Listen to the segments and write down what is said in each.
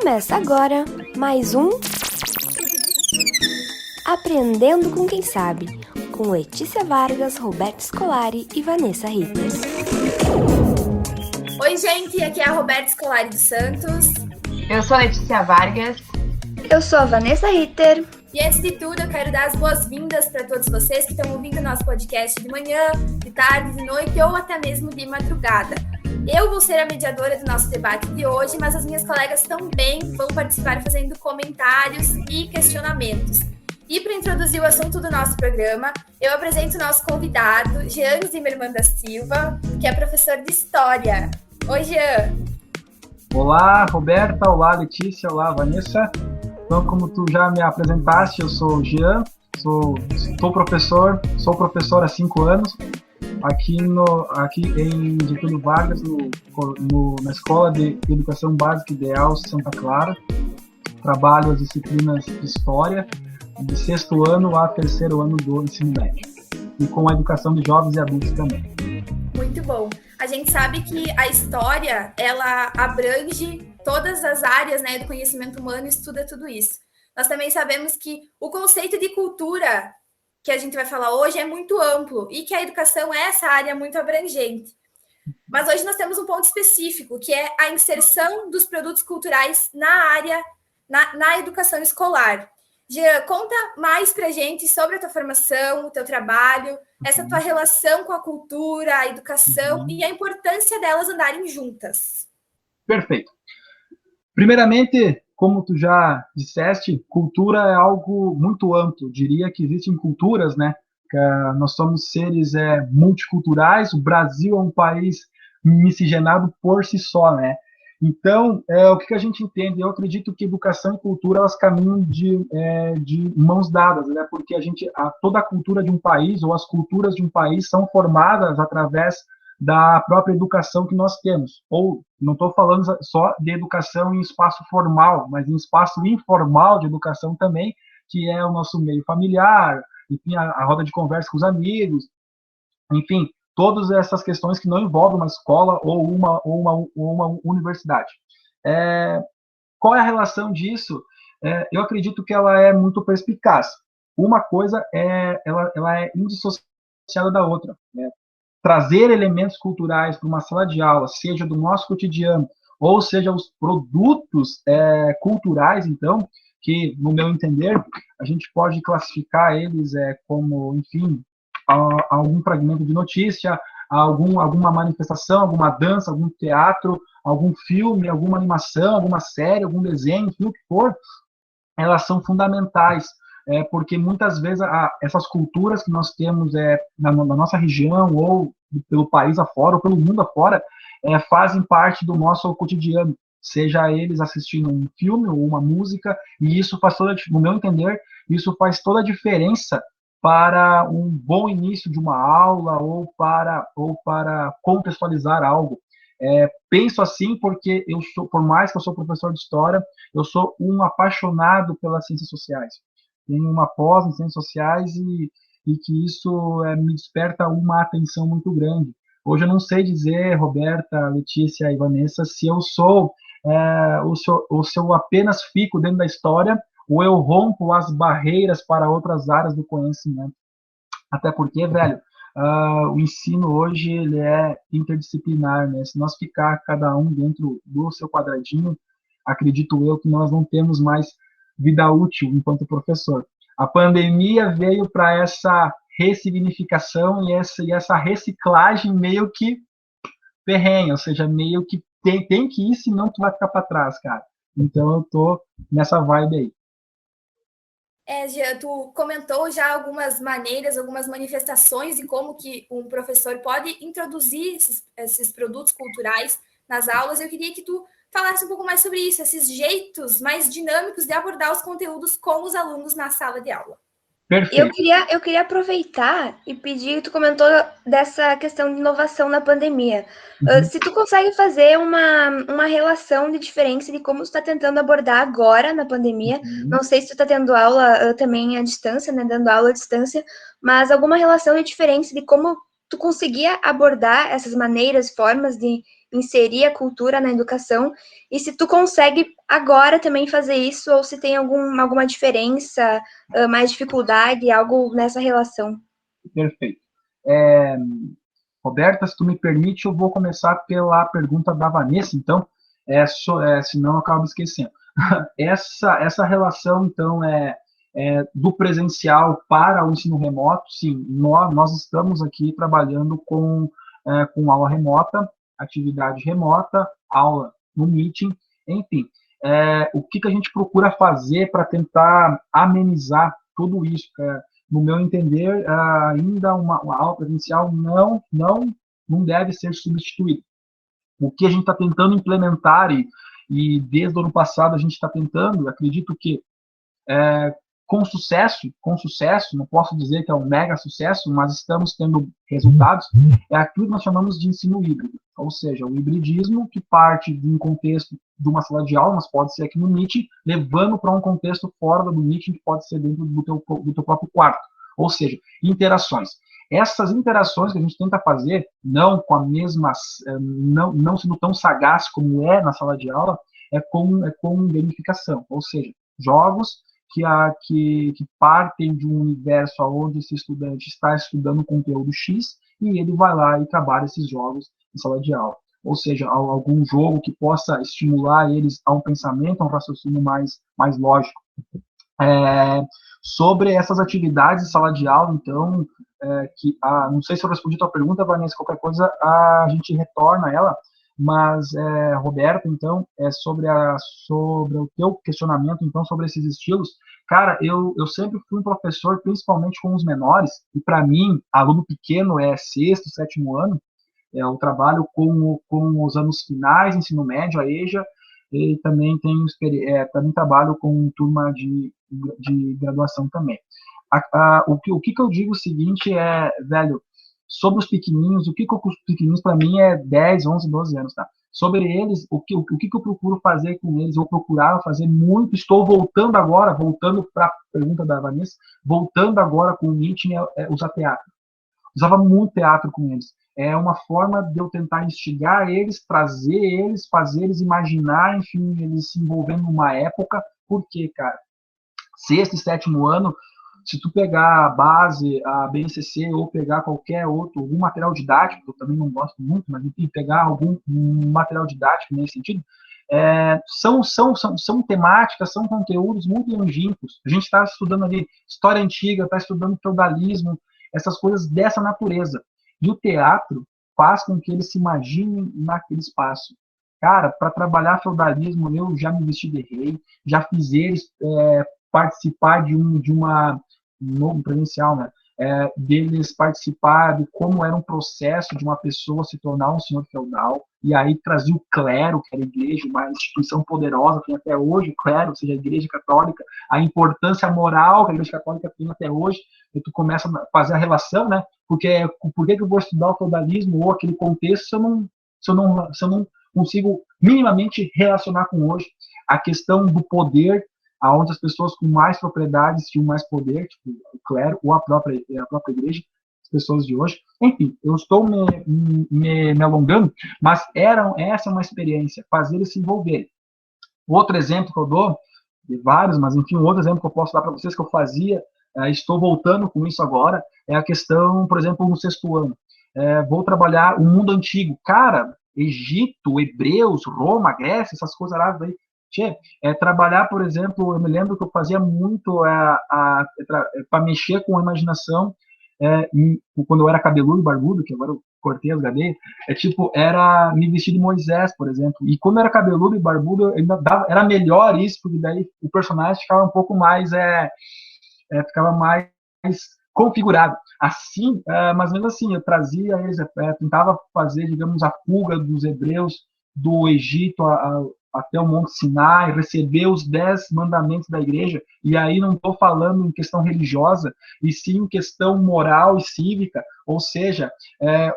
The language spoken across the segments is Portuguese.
Começa agora mais um Aprendendo com quem sabe, com Letícia Vargas, Roberto Scolari e Vanessa Ritter. Oi, gente, aqui é a Roberta Scolari dos Santos. Eu sou a Letícia Vargas. Eu sou a Vanessa Ritter. E antes de tudo, eu quero dar as boas-vindas para todos vocês que estão ouvindo nosso podcast de manhã, de tarde, de noite ou até mesmo de madrugada. Eu vou ser a mediadora do nosso debate de hoje, mas as minhas colegas também vão participar fazendo comentários e questionamentos. E para introduzir o assunto do nosso programa, eu apresento o nosso convidado, Jean Zimmermann da Silva, que é professor de História. Oi, Jean! Olá, Roberta, olá, Letícia, olá, Vanessa. Então, como tu já me apresentaste, eu sou o Jean, sou professor há 5 anos, aqui em Getúlio Vargas, na Escola de Educação Básica Ideal Santa Clara. Trabalho as disciplinas de História, de 6º ano a 3º ano do ensino médio, e com a educação de jovens e adultos também. Muito bom. A gente sabe que a história, ela abrange todas as áreas, né, do conhecimento humano, estuda tudo isso. Nós também sabemos que o conceito de cultura que a gente vai falar hoje é muito amplo e que a educação é essa área muito abrangente. Mas hoje nós temos um ponto específico, que é a inserção dos produtos culturais na área, na educação escolar. Jean, conta mais pra gente sobre a tua formação, o teu trabalho, essa tua relação com a cultura, a educação e a importância delas andarem juntas. Perfeito. Primeiramente, como tu já disseste, cultura é algo muito amplo. Diria que existem culturas, né? Nós somos seres multiculturais. O Brasil é um país miscigenado por si só, né? Então, o que a gente entende? Eu acredito que educação e cultura elas caminham de mãos dadas, né? Porque toda a cultura de um país ou as culturas de um país são formadas através da própria educação que nós temos. Ou não estou falando só de educação em espaço formal, mas em espaço informal de educação também, que é o nosso meio familiar, enfim, a roda de conversa com os amigos, enfim, todas essas questões que não envolvem uma escola ou uma universidade. Qual é a relação disso? Eu acredito que ela é muito perspicaz. Uma coisa ela é indissociada da outra, né? Trazer elementos culturais para uma sala de aula, seja do nosso cotidiano, ou seja, os produtos culturais, então, que, no meu entender, a gente pode classificar eles como, enfim, algum fragmento de notícia, alguma manifestação, alguma dança, algum teatro, algum filme, alguma animação, alguma série, algum desenho, enfim, o que for, elas são fundamentais, porque muitas vezes essas culturas que nós temos na nossa região, ou pelo país afora, ou pelo mundo afora, fazem parte do nosso cotidiano, seja eles assistindo um filme ou uma música, e isso faz no meu entender, isso faz toda a diferença para um bom início de uma aula ou para contextualizar algo. Penso assim porque por mais que eu sou professor de história, eu sou um apaixonado pelas ciências sociais. Tenho uma pós em ciências sociais e que isso me desperta uma atenção muito grande. Hoje eu não sei dizer, Roberta, Letícia e Vanessa, se eu sou ou se eu apenas fico dentro da história ou eu rompo as barreiras para outras áreas do conhecimento. Até porque, velho, o ensino hoje ele é interdisciplinar, né? Se nós ficar cada um dentro do seu quadradinho, acredito eu que nós não temos mais vida útil enquanto professor. A pandemia veio para essa ressignificação e essa reciclagem meio que ferrenha, ou seja, meio que tem que ir, senão tu vai ficar para trás, cara. Então eu tô nessa vibe aí. Jean, tu comentou já algumas maneiras, algumas manifestações de como que um professor pode introduzir esses produtos culturais nas aulas. Eu queria que tu falasse um pouco mais sobre isso, esses jeitos mais dinâmicos de abordar os conteúdos com os alunos na sala de aula. Perfeito. Eu queria aproveitar e pedir, tu comentou dessa questão de inovação na pandemia. Se tu consegue fazer uma relação de diferença de como tu está tentando abordar agora na pandemia, não sei se tu está tendo aula também à distância, né, dando aula à distância, mas alguma relação de diferença de como tu conseguia abordar essas maneiras, formas de inserir a cultura na educação, e se tu consegue agora também fazer isso, ou se tem alguma diferença, mais dificuldade, algo nessa relação. Perfeito. Roberta, se tu me permite, eu vou começar pela pergunta da Vanessa, então, senão eu acabo esquecendo. Essa relação, então, do presencial para o ensino remoto, sim, nós estamos aqui trabalhando com aula remota, atividade remota, aula no Meeting, enfim. O que a gente procura fazer para tentar amenizar tudo isso? No meu entender, ainda uma aula presencial não deve ser substituída. O que a gente está tentando implementar, e desde o ano passado a gente está tentando, acredito que com sucesso, não posso dizer que é um mega sucesso, mas estamos tendo resultados, é aquilo que nós chamamos de ensino híbrido, ou seja, o hibridismo que parte de um contexto de uma sala de aula, mas pode ser aqui no Meet, levando para um contexto fora do Meet, que pode ser dentro do teu próprio quarto, ou seja, interações. Essas interações que a gente tenta fazer, não com a mesma, não sendo tão sagaz como é na sala de aula, é com gamificação, ou seja, jogos que partem de um universo onde esse estudante está estudando conteúdo X e ele vai lá e trabalha esses jogos em sala de aula. Ou seja, algum jogo que possa estimular eles a um pensamento, a um raciocínio mais lógico. Sobre essas atividades de sala de aula, então, não sei se eu respondi a tua pergunta, Vanessa, qualquer coisa a gente retorna ela, mas, Roberto, então, sobre o teu questionamento, então, sobre esses estilos, cara, eu sempre fui um professor, principalmente com os menores, e para mim, aluno pequeno é sexto, sétimo ano, eu trabalho com os anos finais, ensino médio, a EJA, e também também trabalho com turma de graduação também. O que eu digo o seguinte velho, sobre os pequenininhos, o que os pequenininhos para mim é 10, 11, 12 anos, tá? Sobre eles, o que eu procuro fazer com eles, eu procurava fazer muito, estou voltando para a pergunta da Vanessa, voltando agora com o Meeting, usar teatro. Usava muito teatro com eles. É uma forma de eu tentar instigar eles, trazer eles, fazer eles imaginar, enfim, eles se envolvendo numa época. Por quê, cara? Sexto e sétimo ano, se tu pegar a base, a BNCC, ou pegar algum material didático, eu também não gosto muito, mas enfim, pegar algum material didático nesse sentido, são temáticas, são conteúdos muito longínquos. A gente está estudando ali história antiga, está estudando feudalismo, essas coisas dessa natureza. E o teatro faz com que eles se imaginem naquele espaço. Cara, para trabalhar feudalismo, eu já me vesti de rei, já fiz eles participar de uma novo presencial, né? Deles participar de como era um processo de uma pessoa se tornar um senhor feudal, e aí trazia o clero, que era a igreja, uma instituição poderosa, tem até hoje o clero, ou seja, a igreja católica, a importância moral que a igreja católica tem até hoje, e tu começa a fazer a relação, né? Porque por que eu vou estudar o feudalismo ou aquele contexto se eu não consigo minimamente relacionar com hoje? A questão do poder, aonde as pessoas com mais propriedades tinham mais poder, tipo o clero ou a própria igreja, as pessoas de hoje. Enfim, eu estou me alongando, mas essa é uma experiência, fazer eles se envolverem. Outro exemplo que eu dou, de vários, mas enfim, outro exemplo que eu posso dar para vocês que eu fazia, estou voltando com isso agora, é a questão, por exemplo, no sexto ano. Vou trabalhar o mundo antigo. Cara, Egito, Hebreus, Roma, Grécia, essas coisas lá, trabalhar, por exemplo, eu me lembro que eu fazia muito para mexer com a imaginação, quando eu era cabeludo e barbudo, que agora eu cortei as gadelhas, era me vestir de Moisés, por exemplo, e quando eu era cabeludo e barbudo, era melhor isso, porque daí o personagem ficava um pouco mais, ficava mais configurado. Assim, mas mesmo assim, eu trazia eles, tentava fazer, digamos, a fuga dos hebreus do Egito até o Monte Sinai, receber os 10 mandamentos da igreja, e aí não estou falando em questão religiosa, e sim em questão moral e cívica, ou seja,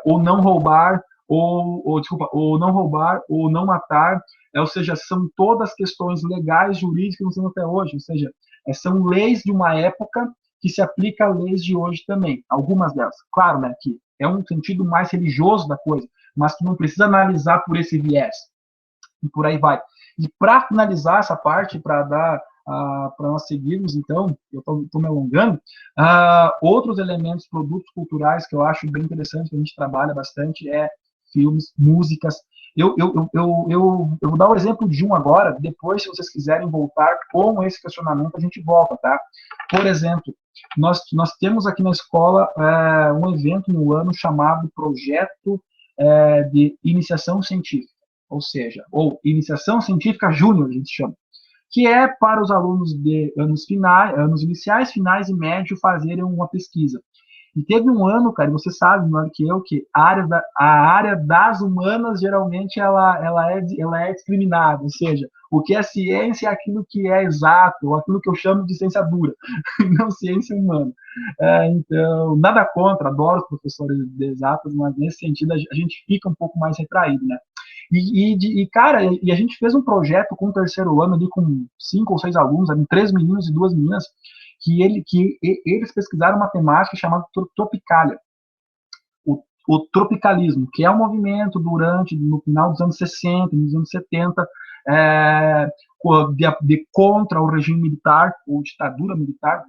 ou não roubar, ou não roubar, ou não matar, ou seja, são todas questões legais, jurídicas que não são até hoje, ou seja, são leis de uma época que se aplica a leis de hoje também, algumas delas. Claro, né, que é um sentido mais religioso da coisa, mas tu não precisa analisar por esse viés. E por aí vai. E para finalizar essa parte, para dar para nós seguirmos, então, eu estou me alongando, outros elementos, produtos culturais que eu acho bem interessante, que a gente trabalha bastante, é filmes, músicas. Eu vou dar o exemplo de um agora, depois, se vocês quiserem voltar com esse questionamento, a gente volta, tá? Por exemplo, nós temos aqui na escola um evento no ano chamado Projeto de Iniciação Científica, ou Iniciação Científica Júnior, a gente chama, que é para os alunos de anos iniciais, finais e médio fazerem uma pesquisa. E teve um ano, cara, você sabe melhor que eu, que a área das humanas, geralmente, ela é discriminada, ou seja, o que é ciência é aquilo que é exato, ou aquilo que eu chamo de ciência dura, não ciência humana. Então, nada contra, adoro os professores de exatas, mas nesse sentido a gente fica um pouco mais retraído, né? Cara, a gente fez um projeto com o terceiro ano ali com 5 ou 6 alunos, ali, 3 meninos e 2 meninas, que eles pesquisaram uma temática chamada Tropicalia, o tropicalismo, que é um movimento no final dos anos 60, nos anos 70, contra o regime militar, ou ditadura militar,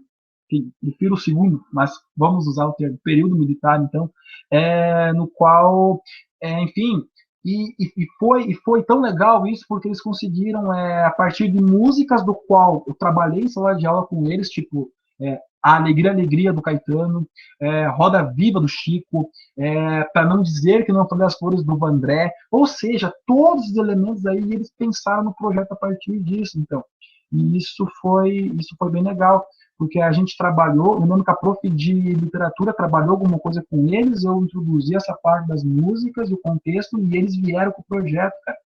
que prefiro o segundo, mas vamos usar o termo período militar, então, no qual, enfim, foi tão legal isso, porque eles conseguiram, a partir de músicas do qual eu trabalhei em sala de aula com eles, tipo A Alegria, Alegria do Caetano, Roda Viva do Chico, para não dizer que não falei as flores do Vandré, ou seja, todos os elementos aí eles pensaram no projeto a partir disso, então. E isso foi bem legal, porque a gente trabalhou, eu lembro que a prof de literatura trabalhou alguma coisa com eles, eu introduzi essa parte das músicas, o contexto, e eles vieram com o projeto, cara.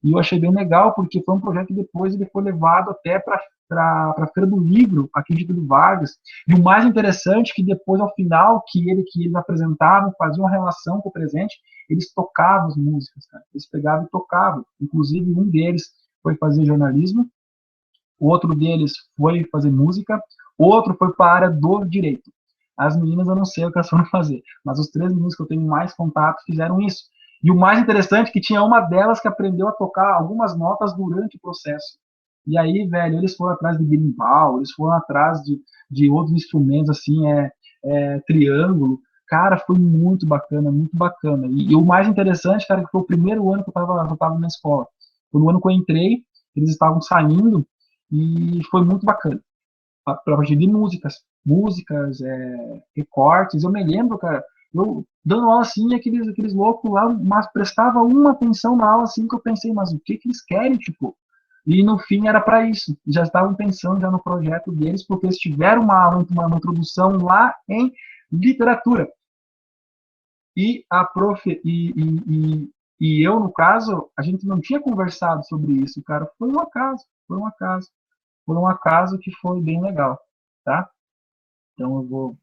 E eu achei bem legal, porque foi um projeto que depois ele foi levado até para a Feira do Livro, aqui em Getúlio Vargas. E o mais interessante é que depois, ao final, que eles apresentavam, faziam uma relação com o presente, eles tocavam as músicas, cara. Eles pegavam e tocavam. Inclusive, um deles foi fazer jornalismo, o outro deles foi fazer música, o outro foi para a área do direito. As meninas eu não sei o que elas foram fazer, mas os 3 meninos que eu tenho mais contato fizeram isso. E o mais interessante é que tinha uma delas que aprendeu a tocar algumas notas durante o processo. E aí, velho, eles foram atrás de berimbau, eles foram atrás de outros instrumentos, assim, triângulo. Cara, foi muito bacana, muito bacana. E o mais interessante, cara, que foi o primeiro ano que eu tava na escola. Foi no ano que eu entrei, eles estavam saindo, e foi muito bacana. A partir de músicas, recortes. Eu me lembro, cara, eu dando aula assim, aqueles loucos lá, mas prestava uma atenção na aula assim que eu pensei, mas o que eles querem, tipo? E no fim era para isso. Já estavam pensando já no projeto deles, porque eles tiveram uma introdução lá em literatura. E a prof e eu, no caso, a gente não tinha conversado sobre isso, cara. Foi um acaso que foi bem legal, tá? Então eu vou...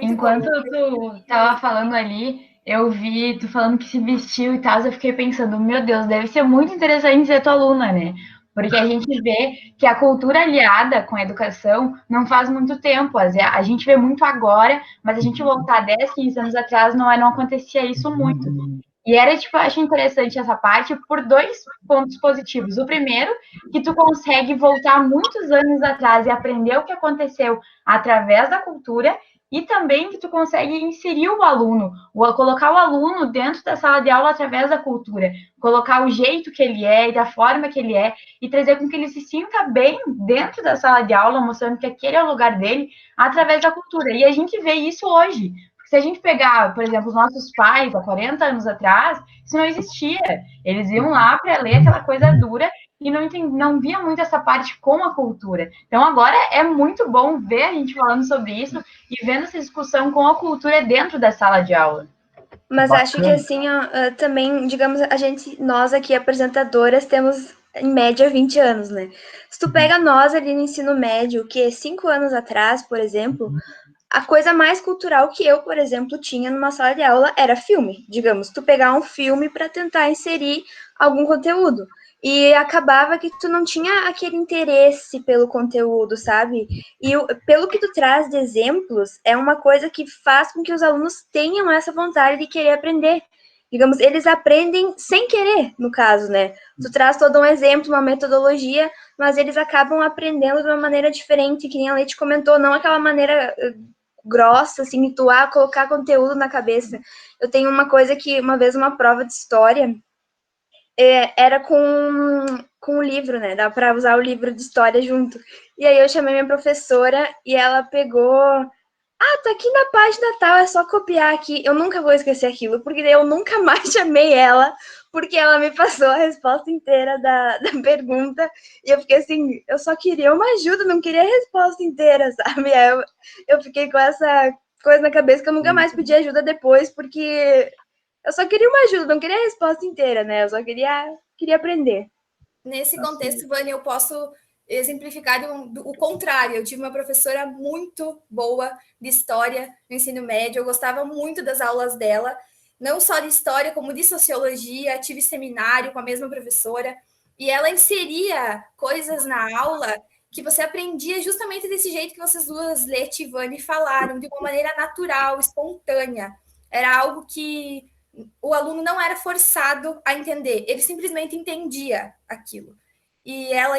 Enquanto tu tava falando ali, eu vi tu falando que se vestiu e tal, eu fiquei pensando, meu Deus, deve ser muito interessante ser tua aluna, né? Porque a gente vê que a cultura aliada com a educação não faz muito tempo. A gente vê muito agora, mas a gente voltar 10, 15 anos atrás, não acontecia isso muito. E era, tipo, eu acho interessante essa parte por 2 pontos positivos. O primeiro, que tu consegue voltar muitos anos atrás e aprender o que aconteceu através da cultura, e também que tu consegue inserir o aluno, colocar o aluno dentro da sala de aula através da cultura, colocar o jeito que ele é e da forma que ele é, e trazer com que ele se sinta bem dentro da sala de aula, mostrando que aquele é o lugar dele, através da cultura. E a gente vê isso hoje. Se a gente pegar, por exemplo, os nossos pais, há 40 anos atrás, isso não existia. Eles iam lá para ler aquela coisa dura e não via muito essa parte com a cultura. Então, agora é muito bom ver a gente falando sobre isso e vendo essa discussão com a cultura dentro da sala de aula. Mas acho que, assim, também, digamos, nós aqui, apresentadoras, temos, em média, 20 anos, né? Se tu pega nós ali no ensino médio, que 5 anos atrás, por exemplo... A coisa mais cultural que eu, por exemplo, tinha numa sala de aula era filme. Digamos, tu pegar um filme para tentar inserir algum conteúdo. E acabava que tu não tinha aquele interesse pelo conteúdo, sabe? E pelo que tu traz de exemplos, é uma coisa que faz com que os alunos tenham essa vontade de querer aprender. digamos, eles aprendem sem querer, no caso, né? Tu traz todo um exemplo, uma metodologia, mas eles acabam aprendendo de uma maneira diferente, que nem a Leite comentou, não aquela maneira grossa, assim, de tu colocar conteúdo na cabeça. Eu tenho uma coisa que, uma vez, uma prova de história, era com o livro, né? Dá para usar o livro de história junto. E aí eu chamei minha professora e ela pegou... tá aqui na página tal, é só copiar aqui. Eu nunca vou esquecer aquilo, porque daí eu nunca mais chamei ela, porque ela me passou a resposta inteira da pergunta. E eu fiquei assim, eu só queria uma ajuda, não queria a resposta inteira, sabe? Aí eu fiquei com essa coisa na cabeça que eu nunca mais pedi ajuda depois, porque eu só queria uma ajuda, não queria a resposta inteira, né? Eu só queria aprender. Nesse contexto, Vânia, eu posso exemplificar o contrário. Eu tive uma professora muito boa de história no ensino médio, eu gostava muito das aulas dela, não só de história, como de sociologia, tive seminário com a mesma professora, e ela inseria coisas na aula que você aprendia justamente desse jeito que vocês duas, Leti e Vânia, falaram, de uma maneira natural, espontânea. Era algo que o aluno não era forçado a entender, ele simplesmente entendia aquilo. E ela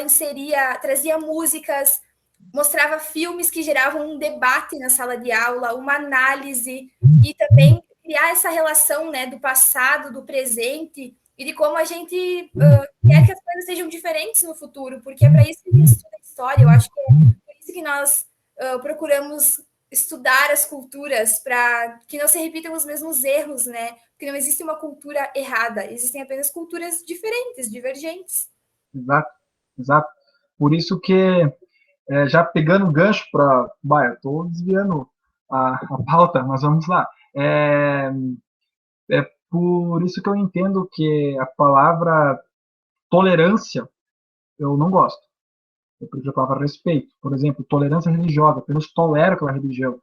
trazia músicas, mostrava filmes que geravam um debate na sala de aula, uma análise, e também criar essa relação, né, do passado, do presente, e de como a gente quer que as coisas sejam diferentes no futuro, porque é para isso que a gente estuda história. Eu acho que é por isso que nós procuramos estudar as culturas, para que não se repitam os mesmos erros, né? Porque não existe uma cultura errada, existem apenas culturas diferentes, divergentes. Exato, exato. Por isso que, já pegando o gancho para... eu estou desviando a pauta, mas vamos lá. É por isso que eu entendo que a palavra tolerância eu não gosto. Eu prefiro a palavra respeito. Por exemplo, tolerância religiosa. Apenas tolero aquela religião.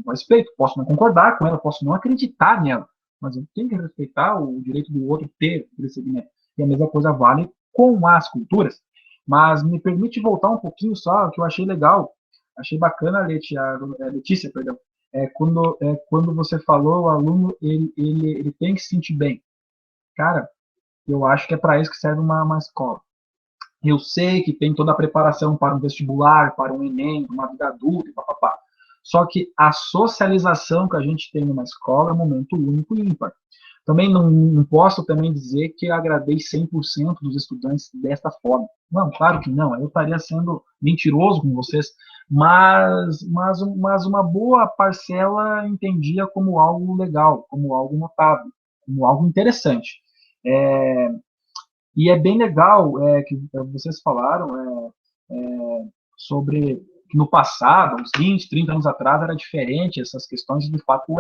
Respeito. Posso não concordar com ela, posso não acreditar nela, mas eu tenho que respeitar o direito do outro ter esse segmento. E a mesma coisa vale com as culturas. Mas me permite voltar um pouquinho só, que eu achei legal, achei bacana, Letícia, perdão, quando você falou, o aluno ele tem que se sentir bem. Cara, eu acho que é para isso que serve uma escola. Eu sei que tem toda a preparação para um vestibular, para um Enem, uma vida adulta, papapá. Só que a socialização que a gente tem numa escola é um momento único e ímpar. Também não posso também dizer que agradei 100% dos estudantes desta forma. Não, claro que não. Eu estaria sendo mentiroso com vocês, mas uma boa parcela entendia como algo legal, como algo notável, como algo interessante. E é bem legal que vocês falaram sobre que no passado, uns 20, 30 anos atrás, era diferente essas questões, de fato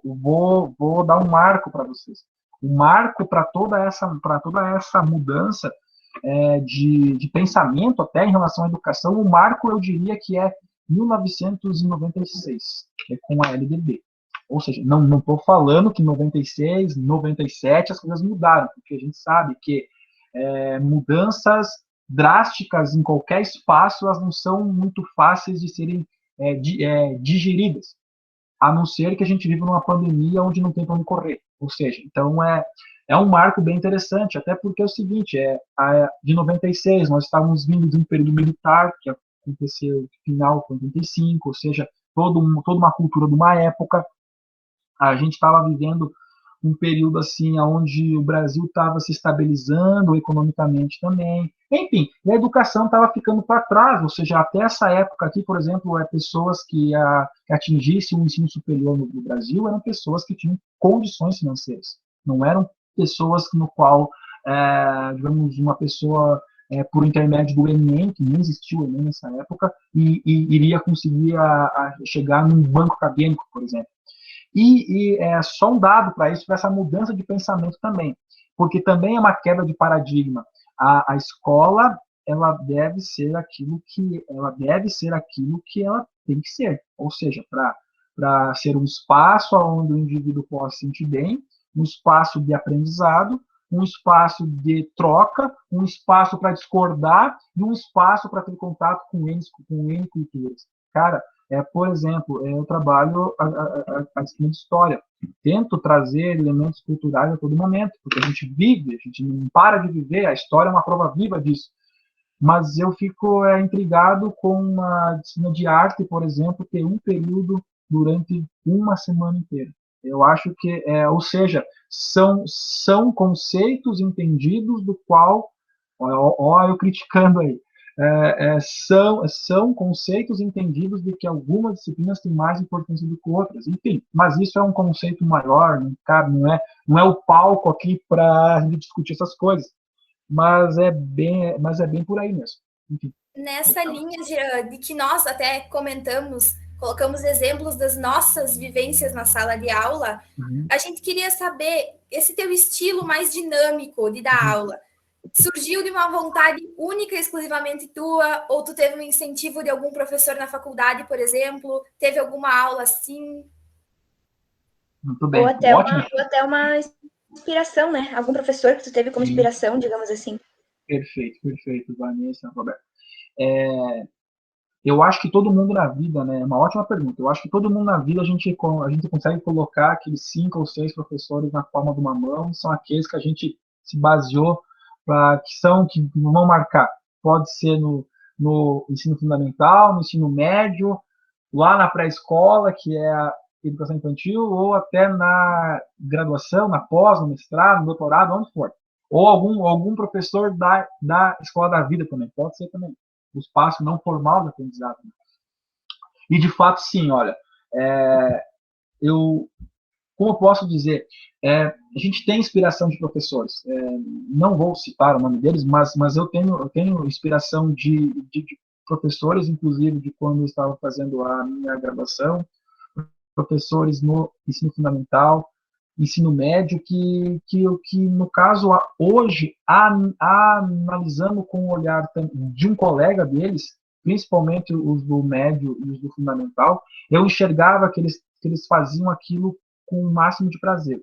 vou dar um marco para vocês. Um marco para toda essa mudança de pensamento até em relação à educação. O marco, eu diria que é 1996, que é com a LDB. Ou seja, não estou falando que em 96, 97 as coisas mudaram, porque a gente sabe que mudanças drásticas em qualquer espaço, elas não são muito fáceis de serem digeridas, a não ser que a gente viva numa pandemia onde não tem para onde correr. Ou seja, então é um marco bem interessante, até porque é o seguinte, de 96 nós estávamos vindo de um período militar, que aconteceu no final de 85, ou seja, toda uma cultura de uma época. A gente estava vivendo um período assim onde o Brasil estava se estabilizando economicamente também. Enfim, a educação estava ficando para trás, ou seja, até essa época aqui, por exemplo, pessoas que atingissem o ensino superior no Brasil eram pessoas que tinham condições financeiras. Não eram pessoas no qual, digamos, uma pessoa por intermédio do Enem, que nem existia o Enem nessa época, e iria conseguir chegar num banco acadêmico, por exemplo. E só um dado para isso, para essa mudança de pensamento também, porque também é uma quebra de paradigma. A escola, ela deve ser aquilo que ela tem que ser, ou seja, para ser um espaço onde o indivíduo possa se sentir bem, um espaço de aprendizado, um espaço de troca, um espaço para discordar e um espaço para ter contato com N culturas. Cara, por exemplo, eu trabalho a disciplina de história. tento trazer elementos culturais a todo momento, porque a gente vive, a gente não para de viver, a história é uma prova viva disso. Mas eu fico intrigado com uma disciplina de arte, por exemplo, ter um período durante uma semana inteira. Eu acho que, ou seja, são conceitos entendidos do qual, ó eu criticando aí, são conceitos entendidos de que algumas disciplinas têm mais importância do que outras. Enfim, mas isso é um conceito maior, não é o palco aqui para discutir essas coisas. Mas é bem por aí mesmo. Enfim. Nessa linha de que nós até comentamos, colocamos exemplos das nossas vivências na sala de aula, a gente queria saber esse teu estilo mais dinâmico de dar aula. Surgiu de uma vontade única, exclusivamente tua, ou tu teve um incentivo de algum professor na faculdade, por exemplo? Teve alguma aula assim? Muito bem, ou até ótimo. uma inspiração, né? Algum professor que tu teve como inspiração, digamos assim. Perfeito, Vanessa, Roberto. Eu acho que todo mundo na vida, né? É uma ótima pergunta. Eu acho que todo mundo na vida a gente consegue colocar aqueles 5 ou 6 professores na palma de uma mão, são aqueles que a gente se baseou que vão marcar. Pode ser no ensino fundamental, no ensino médio, lá na pré-escola, que é a educação infantil, ou até na graduação, na pós, no mestrado, no doutorado, onde for. Ou algum professor da escola da vida também, pode ser também. O espaço não formal do aprendizado. E, de fato, sim, olha, como eu posso dizer, a gente tem inspiração de professores. Não vou citar o nome deles, mas eu tenho inspiração de professores, inclusive, de quando eu estava fazendo a minha graduação, professores no ensino fundamental, ensino médio, que no caso, hoje, analisando com o olhar de um colega deles, principalmente os do médio e os do fundamental, eu enxergava que eles faziam aquilo com o máximo de prazer.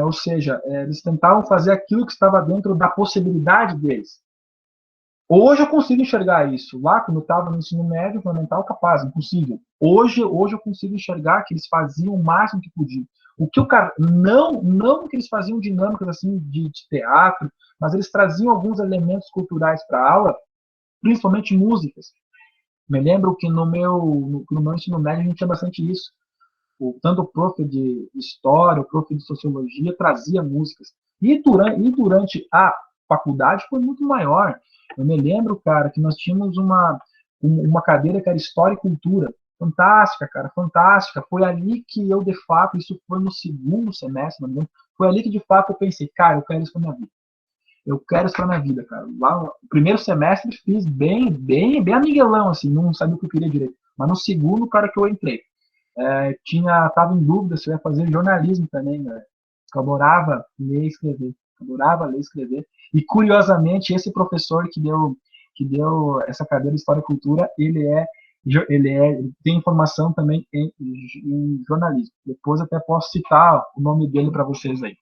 Ou seja, eles tentavam fazer aquilo que estava dentro da possibilidade deles. Hoje eu consigo enxergar isso. Lá, quando eu estava no ensino médio, fundamental, capaz, impossível. Hoje eu consigo enxergar que eles faziam o máximo que podiam. O que o cara, não que eles faziam dinâmicas assim de teatro, mas eles traziam alguns elementos culturais para a aula, principalmente músicas. Me lembro que no meu ensino médio a gente tinha bastante isso. Tanto o prof de história, o prof de sociologia trazia músicas. E durante a faculdade foi muito maior. Eu me lembro, cara, que nós tínhamos uma cadeira que era História e Cultura. Fantástica, cara, fantástica. Foi ali que eu, de fato, isso foi no segundo semestre, não me engano, foi ali que, de fato, eu pensei, cara, eu quero isso pra minha vida. Eu quero isso pra minha vida, cara. Lá, no primeiro semestre, fiz bem amiguelão, assim, não sabia o que eu queria direito. Mas no segundo, cara, que eu entrei. Tava em dúvida se eu ia fazer jornalismo também, né? Eu adorava ler e escrever. E, curiosamente, esse professor que deu essa cadeira de História e Cultura, ele tem formação também em jornalismo. Depois até posso citar o nome dele para vocês aí,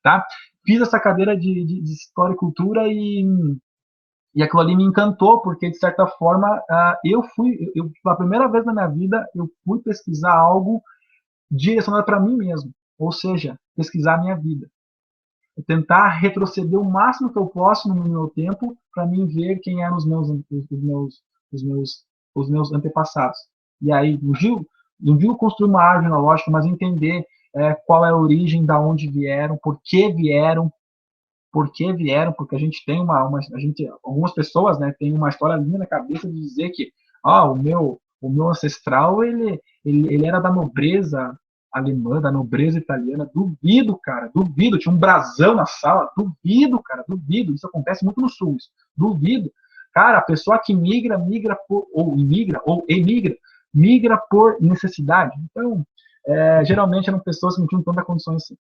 tá? Fiz essa cadeira de História e Cultura e aquilo ali me encantou, porque, de certa forma, pela primeira vez na minha vida, eu fui pesquisar algo direcionado para mim mesmo, ou seja, pesquisar a minha vida. Tentar retroceder o máximo que eu posso no meu tempo para mim ver quem eram os meus antepassados. E aí, não digo construir uma árvore genealógica, mas entender qual é a origem, da onde vieram, por que vieram, porque a gente tem algumas pessoas, né, tem uma história linda na cabeça de dizer que o meu ancestral ele era da nobreza alemã, da nobreza italiana. Duvido, cara, duvido. Tinha um brasão na sala, duvido, cara, duvido. Isso acontece muito no sul, duvido. Cara, a pessoa que migra por necessidade. Então, geralmente eram pessoas que não tinham tanta condições assim.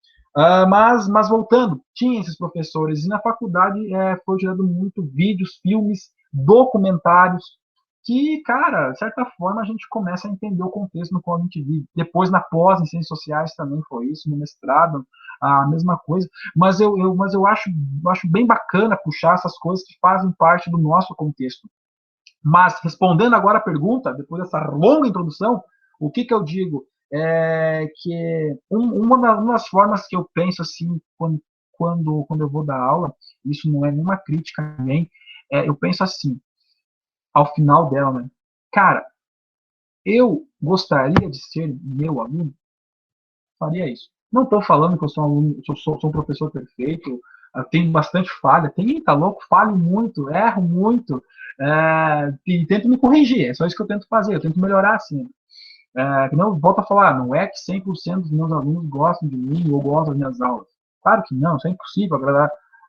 Mas voltando, tinha esses professores, e na faculdade foi gerando muito vídeos, filmes, documentários, que, cara, de certa forma a gente começa a entender o contexto no qual a gente vive. Depois, na pós, em ciências sociais também foi isso, no mestrado, a mesma coisa. Mas eu acho bem bacana puxar essas coisas que fazem parte do nosso contexto. Mas, respondendo agora a pergunta, depois dessa longa introdução, o que eu digo? que uma das formas que eu penso assim, quando eu vou dar aula, isso não é nenhuma crítica a ninguém, eu penso assim, ao final dela, né? Cara, eu gostaria de ser meu aluno, faria isso. Não estou falando que eu sou um aluno, sou um professor perfeito, tenho bastante falha, tá louco, falho muito, erro muito, e tento me corrigir, é só isso que eu tento fazer, eu tento melhorar assim. Não, volto a falar, não é que 100% dos meus alunos gostam de mim ou gostam das minhas aulas. Claro que não, isso é impossível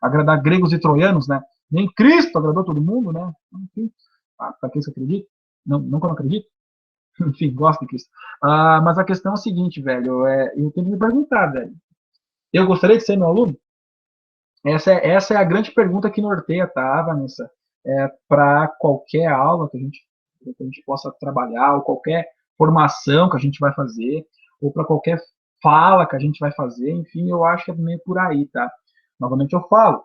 agradar gregos e troianos, né? Nem Cristo agradou todo mundo, né? Enfim, para quem você acredita? Não, nunca não acredito. Enfim, gosto de Cristo. Mas a questão é a seguinte, velho, eu tenho que me perguntar, velho. Eu gostaria de ser meu aluno? Essa é a grande pergunta que norteia, tá, Vanessa? Para qualquer aula que a gente possa trabalhar, ou qualquer formação que a gente vai fazer, ou para qualquer fala que a gente vai fazer, enfim, eu acho que é meio por aí, tá? Novamente eu falo,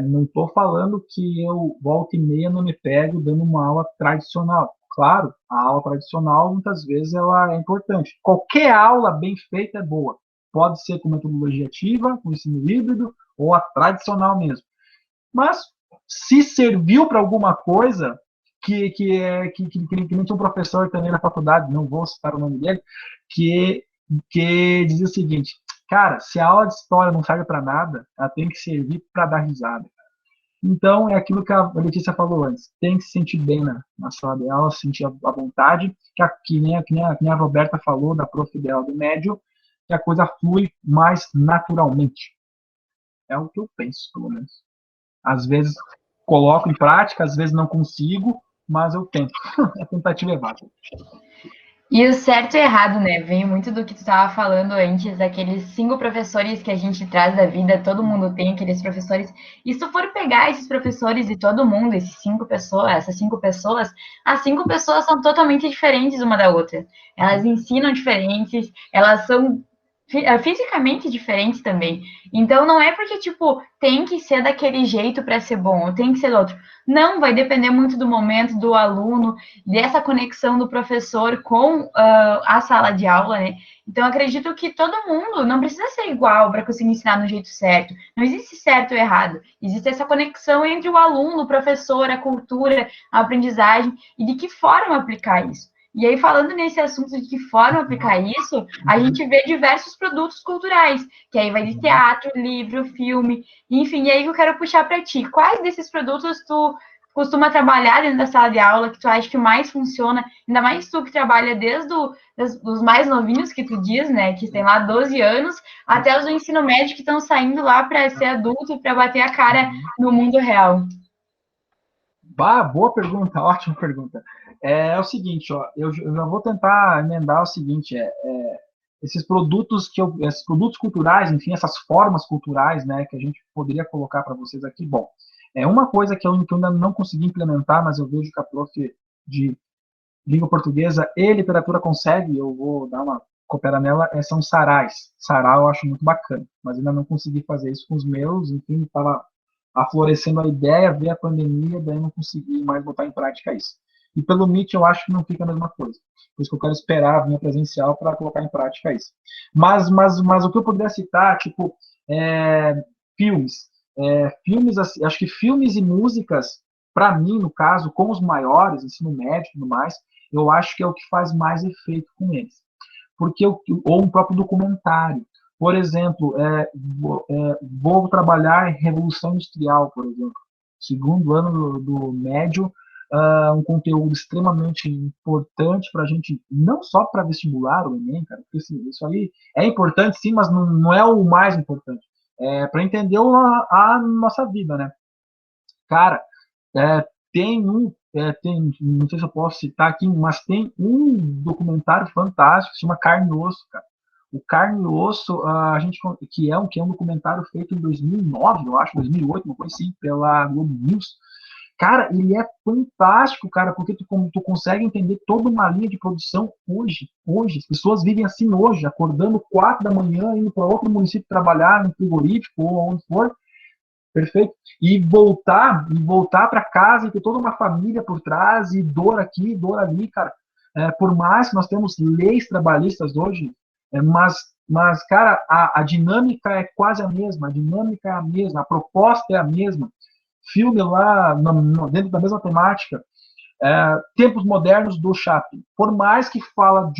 não estou falando que eu volta e meia não me pego dando uma aula tradicional. Claro, a aula tradicional muitas vezes ela é importante. Qualquer aula bem feita é boa. Pode ser com metodologia ativa, com ensino híbrido, ou a tradicional mesmo. Mas se serviu para alguma coisa, que nem tinha um professor também na faculdade, não vou citar o nome dele, que dizia o seguinte, cara, se a aula de história não serve para nada, ela tem que servir para dar risada. Então, é aquilo que a Letícia falou antes, tem que se sentir bem na sala de aula, sentir a vontade, que nem a Roberta falou, da prof dela do médio, que a coisa flui mais naturalmente. É o que eu penso, pelo menos. Às vezes coloco em prática, às vezes não consigo, mas eu tento. A tentativa é válida. E o certo e errado, né? Vem muito do que tu estava falando antes, aqueles 5 professores que a gente traz da vida, todo mundo tem aqueles professores. E se tu for pegar esses professores e todo mundo, essas 5 pessoas, as 5 pessoas são totalmente diferentes uma da outra. Elas ensinam diferentes, elas são fisicamente diferentes também. Então não é porque, tipo, tem que ser daquele jeito para ser bom, ou tem que ser do outro. Não, vai depender muito do momento, do aluno, dessa conexão do professor com a sala de aula, né? Então, acredito que todo mundo não precisa ser igual para conseguir ensinar no jeito certo. Não existe certo ou errado. Existe essa conexão entre o aluno, o professor, a cultura, a aprendizagem e de que forma aplicar isso. E aí, falando nesse assunto de que forma aplicar isso, a gente vê diversos produtos culturais, que aí vai de teatro, livro, filme, enfim, e aí eu quero puxar para ti. Quais desses produtos tu costuma trabalhar dentro da sala de aula, que tu acha que mais funciona, ainda mais tu que trabalha desde os mais novinhos que tu diz, né, que tem lá 12 anos, até os do ensino médio que estão saindo lá para ser adulto, para bater a cara no mundo real. Boa pergunta, ótima pergunta. É o seguinte, ó, eu já vou tentar emendar o seguinte, esses produtos culturais, enfim, essas formas culturais, né, que a gente poderia colocar para vocês aqui, bom, uma coisa que eu ainda não consegui implementar, mas eu vejo que a prof de língua portuguesa e literatura consegue, eu vou dar uma cooperar nela, são sarais. Sarau eu acho muito bacana, mas ainda não consegui fazer isso com os meus, enfim, estava aflorescendo a ideia, ver a pandemia, daí não consegui mais botar em prática isso. E pelo Meet eu acho que não fica a mesma coisa. Por isso que eu quero esperar a minha presencial para colocar em prática isso. Mas o que eu poderia citar, tipo, filmes. Filmes, assim, acho que filmes e músicas, para mim, no caso, com os maiores, ensino médio e tudo mais, eu acho que é o que faz mais efeito com eles. Ou um próprio documentário. Por exemplo, vou trabalhar em Revolução Industrial, por exemplo. Segundo ano do médio, um conteúdo extremamente importante para a gente, não só para vestibular, o Enem, cara, porque assim, isso aí é importante sim, mas não é o mais importante. Para entender a nossa vida, né? Cara, não sei se eu posso citar aqui, mas tem um documentário fantástico que se chama Carne e Osso, cara. O Carne e Osso, que é um documentário feito em 2009, eu acho, 2008, uma coisa assim, pela Globo News. Cara, ele é fantástico, cara, porque tu consegue entender toda uma linha de produção hoje. As pessoas vivem assim hoje, acordando 4 da manhã, indo para outro município trabalhar, no frigorífico ou onde for. Perfeito? E voltar para casa e ter toda uma família por trás, e dor aqui, dor ali, cara. por mais que nós temos leis trabalhistas hoje, mas cara, a dinâmica é quase a mesma, a dinâmica é a mesma, a proposta é a mesma. Filme lá, dentro da mesma temática, Tempos Modernos do Chaplin. Por mais que fala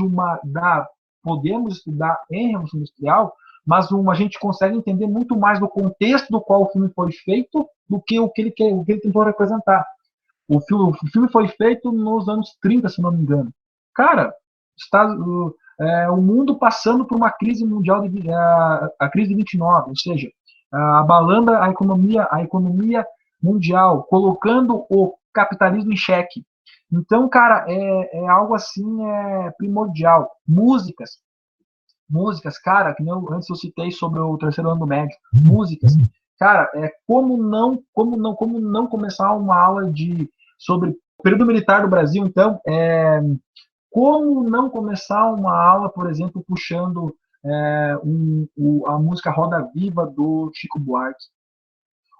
podemos estudar em Revolução Industrial, mas a gente consegue entender muito mais do contexto do qual o filme foi feito do que o que ele tentou representar. O filme foi feito nos anos 30, se não me engano. Cara, o mundo passando por uma crise mundial, a crise de 29, ou seja, abalando a economia mundial, colocando o capitalismo em xeque. Então, cara, é algo assim primordial. Músicas, cara, que nem antes eu citei sobre o terceiro ano do médio. Músicas, cara, como não começar uma aula sobre o período militar do Brasil, então, como não começar uma aula, por exemplo, puxando a música Roda Viva do Chico Buarque,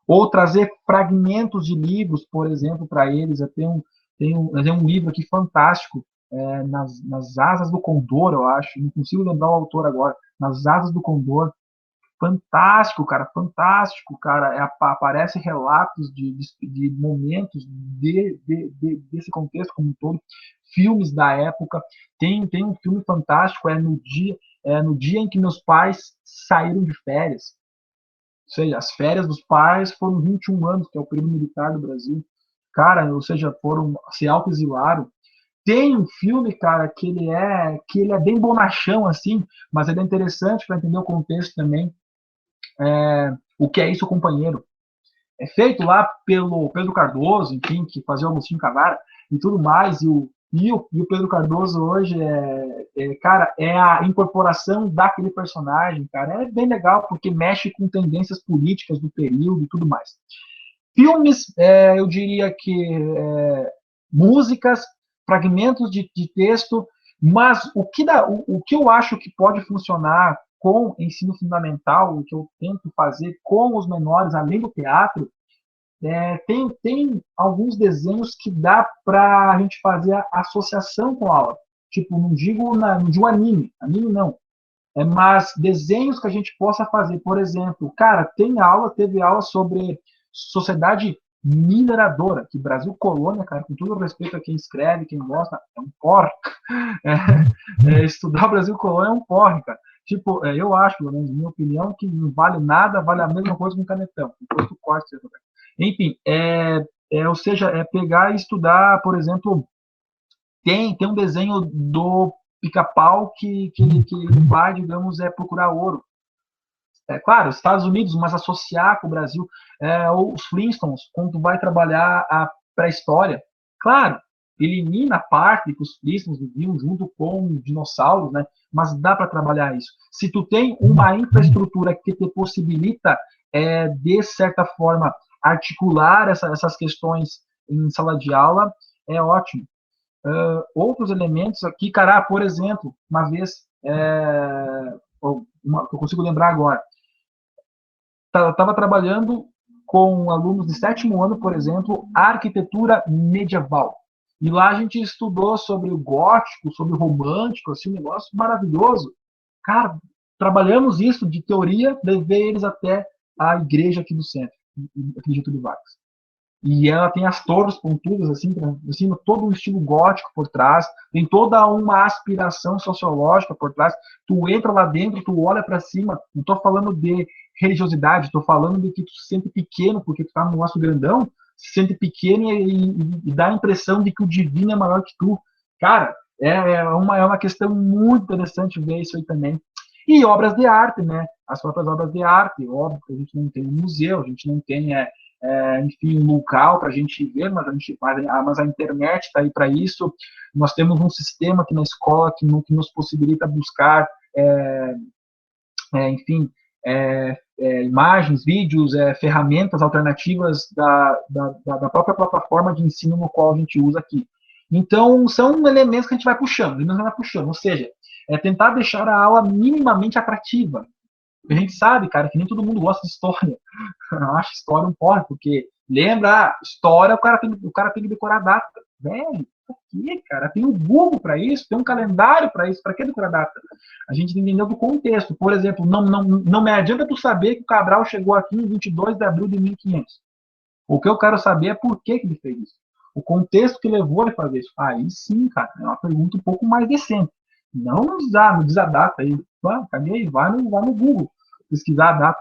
ou trazer fragmentos de livros, por exemplo, para eles. Tem um livro aqui fantástico, nas Asas do Condor, eu acho, não consigo lembrar o autor agora, Nas Asas do Condor, fantástico, cara, aparece relatos de momentos desse contexto como um todo, filmes da época. Tem um filme fantástico, no dia em que meus pais saíram de férias. Ou seja, as férias dos pais foram 21 anos, que é o período militar do Brasil. Cara, ou seja, se autoexilaram. Tem um filme, cara, que ele é bem bonachão, assim, mas ele é interessante para entender o contexto também. O Que é Isso, Companheiro? É feito lá pelo Pedro Cardoso, enfim, que fazia o Agostinho Carrara e tudo mais, e o Pedro Cardoso hoje cara, é a incorporação daquele personagem, cara. É bem legal, porque mexe com tendências políticas do período e tudo mais. Filmes, eu diria que músicas, fragmentos de texto, mas o que eu acho que pode funcionar com ensino fundamental, o que eu tento fazer com os menores, além do teatro, tem alguns desenhos que dá para a gente fazer a associação com a aula. Tipo, não digo anime não. Mas desenhos que a gente possa fazer. Por exemplo, cara, teve aula sobre sociedade mineradora, que Brasil Colônia, cara, com todo respeito a quem escreve, quem gosta, é um porre. Estudar o Brasil Colônia é um porre, cara. Tipo, eu acho, pelo menos, minha opinião, que não vale nada, vale a mesma coisa que um canetão. Depois tu corta, enfim, ou seja, pegar e estudar, por exemplo, tem um desenho do Pica-Pau que vai, digamos, procurar ouro. Claro, Estados Unidos, mas associar com o Brasil. Os Flintstones, quando tu vai trabalhar a pré-história. Claro, elimina a parte que os Flintstones viviam junto com dinossauros, né? Mas dá para trabalhar isso. Se tu tem uma infraestrutura que te possibilita, de certa forma, articular essas questões em sala de aula, é ótimo. Outros elementos aqui, cara, por exemplo, uma vez, que eu consigo lembrar agora, estava trabalhando com alunos de 7º ano, por exemplo, arquitetura medieval. E lá a gente estudou sobre o gótico, sobre o romântico, assim, um negócio maravilhoso. Cara, trabalhamos isso de teoria, levei eles até a igreja aqui do centro, aqui de Getúlio Vargas. E ela tem as torres pontudas, assim, todo um estilo gótico por trás, tem toda uma aspiração sociológica por trás. Tu entra lá dentro, tu olha para cima, não estou falando de religiosidade, estou falando de que tu se sente pequeno, porque tu tá num negócio grandão, se sente pequeno e dá a impressão de que o divino é maior que tu. Cara, é uma questão muito interessante ver isso aí também. E obras de arte, né? As próprias obras de arte, óbvio que a gente não tem um museu, a gente não tem, enfim, um local para a gente ver, mas a internet está aí para isso. Nós temos um sistema aqui na escola que nos possibilita buscar, enfim, imagens, vídeos, ferramentas alternativas da própria plataforma de ensino no qual a gente usa aqui. Então, são elementos que a gente vai puxando, ou seja, tentar deixar a aula minimamente atrativa. A gente sabe, cara, que nem todo mundo gosta de história. Eu acho história um porre, porque lembra, história, o cara tem que decorar a data. Velho, pra quê, cara? Tem o Google para isso, tem um calendário para isso, para que decorar data? A gente entendeu do contexto. Por exemplo, não me adianta tu saber que o Cabral chegou aqui em 22 de abril de 1500. O que eu quero saber é por que ele fez isso. O contexto que levou ele a fazer isso. Aí sim, cara, é uma pergunta um pouco mais decente. Não diz a data aí. Caguei, vai no Google pesquisar a data.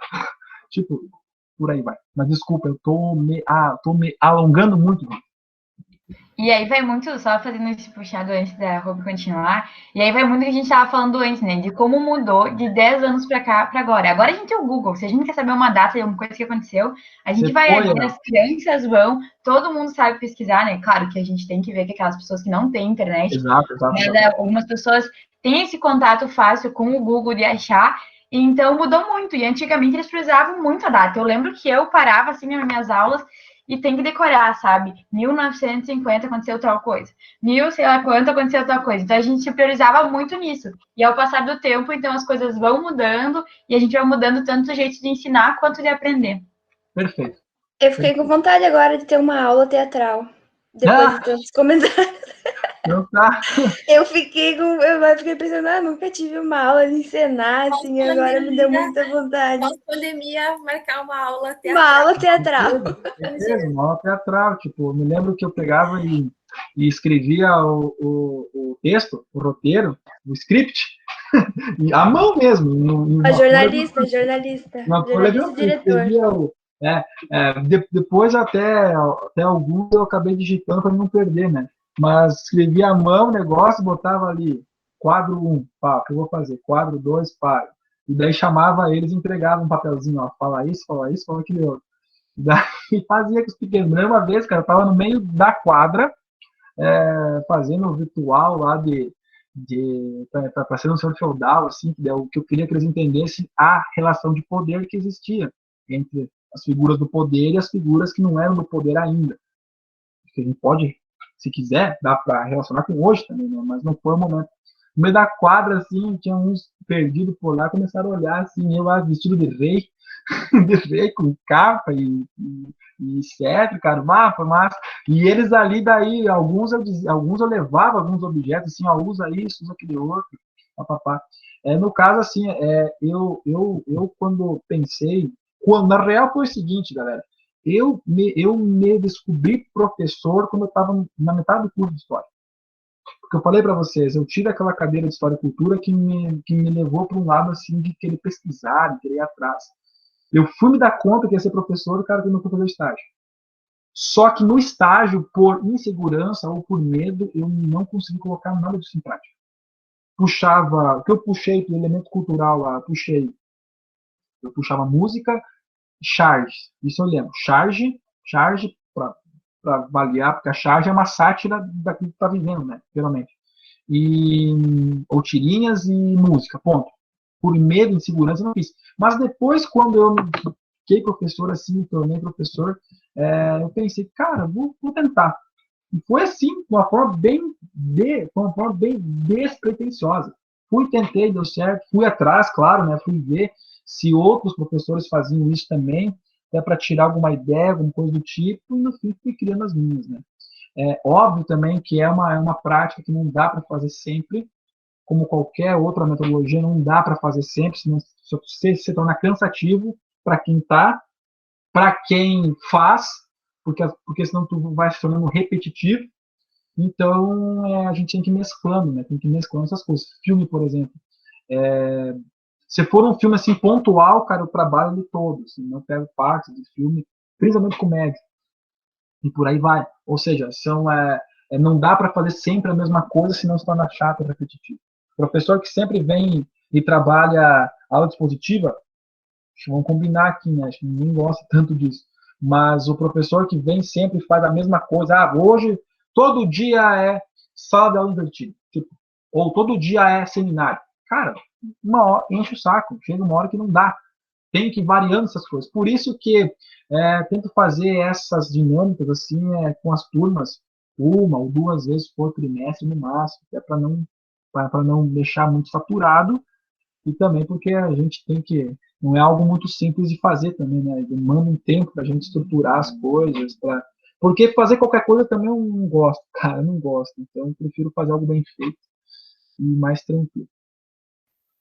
Tipo, por aí vai. Mas desculpa, eu tô me alongando muito. E aí vai muito, só fazendo esse puxado antes da Ruby continuar, e aí vai muito o que a gente estava falando antes, né? De como mudou de 10 anos para cá, para agora. Agora a gente tem o Google, se a gente quer saber uma data de alguma coisa que aconteceu, a gente vai ali, as crianças vão, todo mundo sabe pesquisar, né? Claro que a gente tem que ver que aquelas pessoas que não têm internet, exato. Mas algumas pessoas têm esse contato fácil com o Google de achar, então mudou muito. E antigamente eles precisavam muito a data. Eu lembro que eu parava assim nas minhas aulas e tem que decorar, sabe? 1950 aconteceu tal coisa. Sei lá quanto aconteceu tal coisa. Então a gente priorizava muito nisso. E ao passar do tempo, então as coisas vão mudando e a gente vai mudando tanto o jeito de ensinar quanto de aprender. Perfeito. Eu fiquei com vontade agora de ter uma aula teatral. Depois de tantos comentários. Então tá. Eu fiquei pensando, nunca tive uma aula de encenar, assim, agora me deu muita vontade. Pós-pandemia, marcar uma aula teatral. Uma aula teatral. Uma aula teatral. Tipo, eu me lembro que eu pegava e escrevia o texto, o roteiro, o script, à mão mesmo. A jornalista, Uma folha de diretor. Depois até alguns eu acabei digitando para não perder, né? Mas escrevia à mão o negócio, botava ali quadro 1, pá, o que eu vou fazer? Quadro 2, pá. E daí chamava eles e entregava um papelzinho, ó, fala isso, fala aquele outro. E daí fazia com os pequenos. Uma vez, cara, eu tava no meio da quadra, fazendo o ritual lá para ser um senhor feudal, assim, que eu queria que eles entendessem a relação de poder que existia entre as figuras do poder e as figuras que não eram do poder ainda. Porque a gente pode, se quiser, dá para relacionar com hoje também, né? Mas não foi o momento. No meio da quadra, assim, tinha uns perdidos por lá, começaram a olhar, assim, eu vestido de rei, com capa e cetro, cara, foi massa. E eles ali, daí, alguns eu levava alguns objetos, assim, ó, usa isso, usa aquele outro, papapá. No caso, assim, eu quando pensei, na real foi o seguinte, galera, eu me descobri professor quando eu estava na metade do curso de História. Porque eu falei para vocês, eu tive aquela cadeira de História e Cultura que me levou para um lado, assim, de querer pesquisar, de querer ir atrás. Eu fui me dar conta que ia ser professor, cara, que eu não fui fazer estágio. Só que no estágio, por insegurança ou por medo, eu não consegui colocar nada disso em prática. O que eu puxei do elemento cultural lá, eu puxava música, charge, isso eu lembro, charge para avaliar, porque a charge é uma sátira daquilo que está vivendo, né, geralmente. Ou tirinhas e música, ponto. Por medo, insegurança, eu não fiz. Mas depois, quando eu fiquei professor, assim, me tornei professor, eu pensei, cara, vou tentar. E foi assim, de uma forma bem despretensiosa. Tentei, deu certo, fui atrás, claro, né, fui ver se outros professores faziam isso também, até para tirar alguma ideia, alguma coisa do tipo, e no fim fui criando as minhas, né. Óbvio também que é uma prática que não dá para fazer sempre, como qualquer outra metodologia, não dá para fazer sempre, senão se torna cansativo para quem está, para quem faz, porque senão tu vai se tornando repetitivo. Então, a gente tem que ir mesclando, né? Tem que ir mesclando essas coisas. Filme, por exemplo. Se for um filme assim pontual, cara, eu trabalho ele todo. Assim, não pego partes do filme, principalmente comédia. E por aí vai. Ou seja, não dá para fazer sempre a mesma coisa, senão se torna chato e repetitivo. O professor que sempre vem e trabalha aula dispositiva, vamos combinar aqui, né? Acho que ninguém gosta tanto disso. Mas o professor que vem sempre e faz a mesma coisa, hoje, todo dia é sala de aula invertida, tipo, ou todo dia é seminário. Cara, uma hora enche o saco, chega uma hora que não dá. Tem que ir variando essas coisas. Por isso que tento fazer essas dinâmicas assim com as turmas, uma ou duas vezes por trimestre no máximo, até para não deixar muito saturado, e também porque a gente tem que, não é algo muito simples de fazer também, né? Demanda um tempo para a gente estruturar as coisas, para Porque fazer qualquer coisa também eu não gosto, cara, eu não gosto. Então eu prefiro fazer algo bem feito e mais tranquilo.